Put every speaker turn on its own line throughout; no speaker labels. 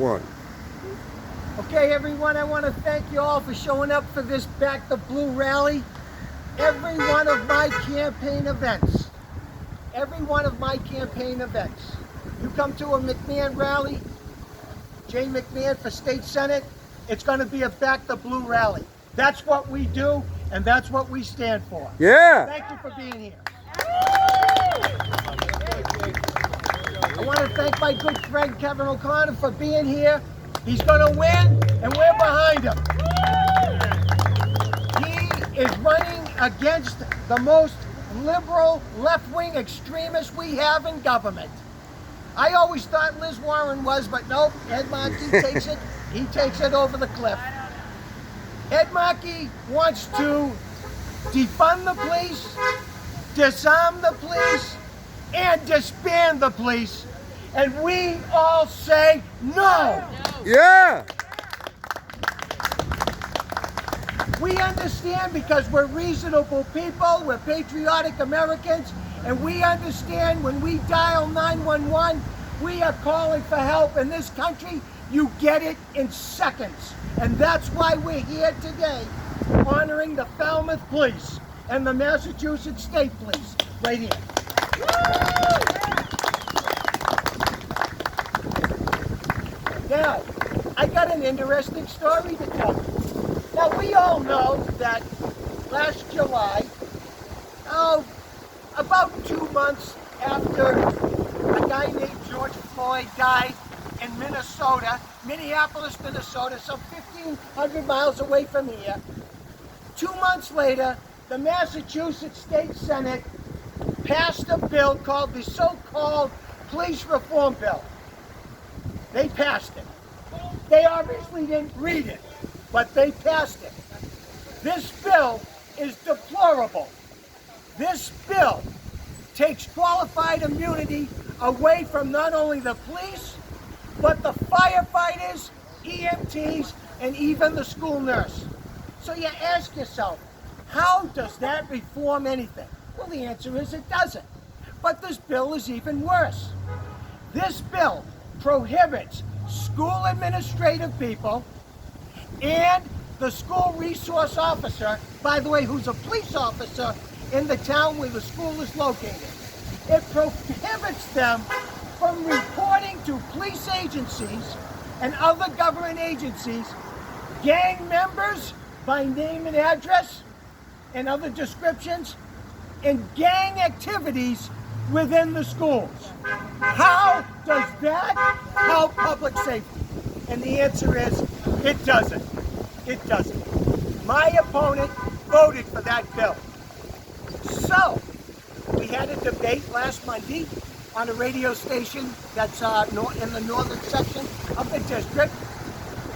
one.
Okay, everyone, I want to thank you all for showing up for this Back the Blue rally. Every one of my campaign events, you come to a McMahon rally, Jane McMahon for State Senate, it's going to be a Back the Blue rally. That's what we do, and that's what we stand for.
Yeah.
Thank you for being here. I want to thank my good friend Kevin O'Connor for being here. He's going to win, and we're behind him. He is running against the most liberal, left-wing extremists we have in government. I always thought Liz Warren was, but nope, Ed Markey takes it. He takes it over the cliff. Ed Markey wants to defund the police, disarm the police, and disband the police. And we all say no.
Yeah.
We understand because we're reasonable people, we're patriotic Americans, and we understand when we dial 911, we are calling for help. In this country, you get it in seconds. And that's why we're here today, honoring the Falmouth Police and the Massachusetts State Police, right here. Now, I got an interesting story to tell you. Now, we all know that last July, about 2 months after a guy named George Floyd died in Minnesota, Minneapolis, Minnesota, some 1,500 miles away from here, 2 months later, the Massachusetts State Senate passed a bill called the so-called Police Reform Bill. They passed it. They obviously didn't read it, but they passed it. This bill is deplorable. This bill takes qualified immunity away from not only the police, but the firefighters, EMTs, and even the school nurse. So you ask yourself, how does that reform anything? Well, the answer is it doesn't. But this bill is even worse. This bill prohibits school administrative people and the school resource officer, by the way, who's a police officer in the town where the school is located. It prohibits them from reporting to police agencies and other government agencies gang members by name and address and other descriptions and gang activities within the schools. How does that help public safety? And the answer is, it doesn't. It doesn't. My opponent voted for that bill. So, we had a debate last Monday on a radio station that's in the northern section of the district.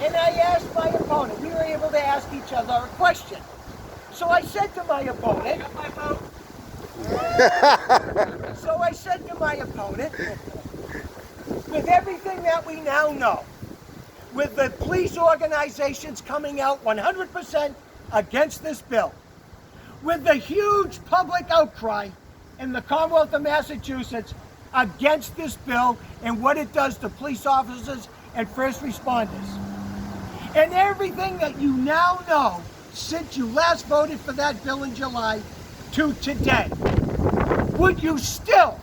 And I asked my opponent, we were able to ask each other a question. So I said to my opponent, with everything that we now know, with the police organizations coming out 100% against this bill, with the huge public outcry in the Commonwealth of Massachusetts against this bill and what it does to police officers and first responders, and everything that you now know since you last voted for that bill in July to today, would you still,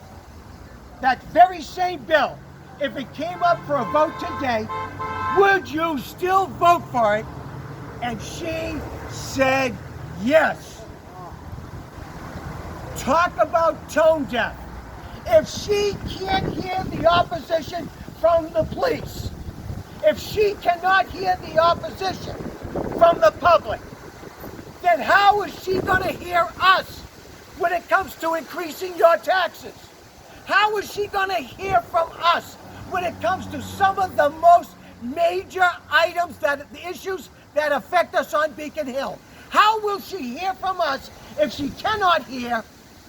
that very same bill, if it came up for a vote today, would you still vote for it? And she said yes. Talk about tone deaf. If she can't hear the opposition from the police, if she cannot hear the opposition from the public, then how is she going to hear us when it comes to increasing your taxes? How is she going to hear from us when it comes to some of the most major items, the issues that affect us on Beacon Hill? How will she hear from us if she cannot hear,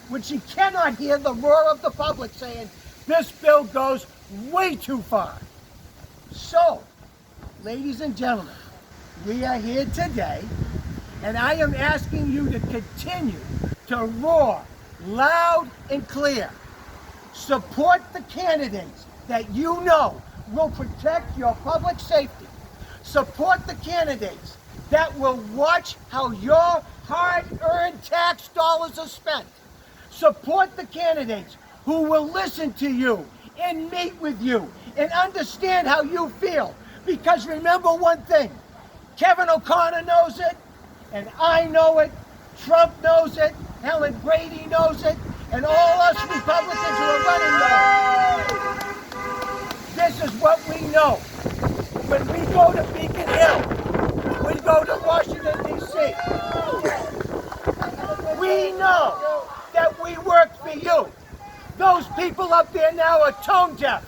when she cannot hear the roar of the public saying, this bill goes way too far? So, ladies and gentlemen, we are here today, and I am asking you to continue to roar loud and clear. Support the candidates that you know will protect your public safety. Support the candidates that will watch how your hard-earned tax dollars are spent. Support the candidates who will listen to you and meet with you and understand how you feel. Because remember one thing, Kevin O'Connor knows it, and I know it, Trump knows it, Helen Brady knows it, and all us Republicans who are running know it. This is what we know. When we go to Beacon Hill, we go to Washington, D.C., we know that we work for you. Those people up there now are tone deaf.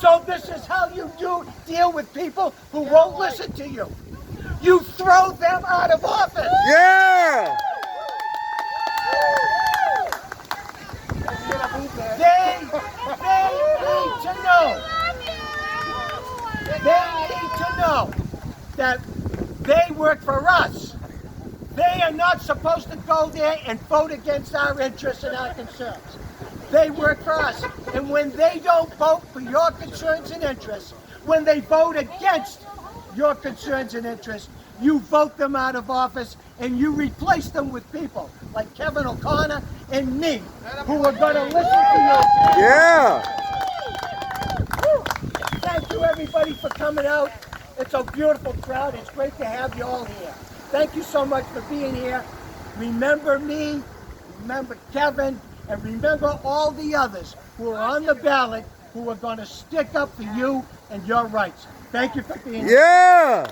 So this is how you deal with people who won't listen to you. You throw them out of office.
Yeah!
They need to know. They need to know that they work for us. They are not supposed to go there and vote against our interests and our concerns. They work for us. And when they don't vote for your concerns and interests, when they vote against your concerns and interests, you vote them out of office and you replace them with people like Kevin O'Connor and me, who are going to listen to you.
Yeah!
Thank you, everybody, for coming out. It's a beautiful crowd. It's great to have you all here. Thank you so much for being here. Remember me, remember Kevin, and remember all the others who are on the ballot who are going to stick up for you and your rights. Thank you for being here.
Yeah!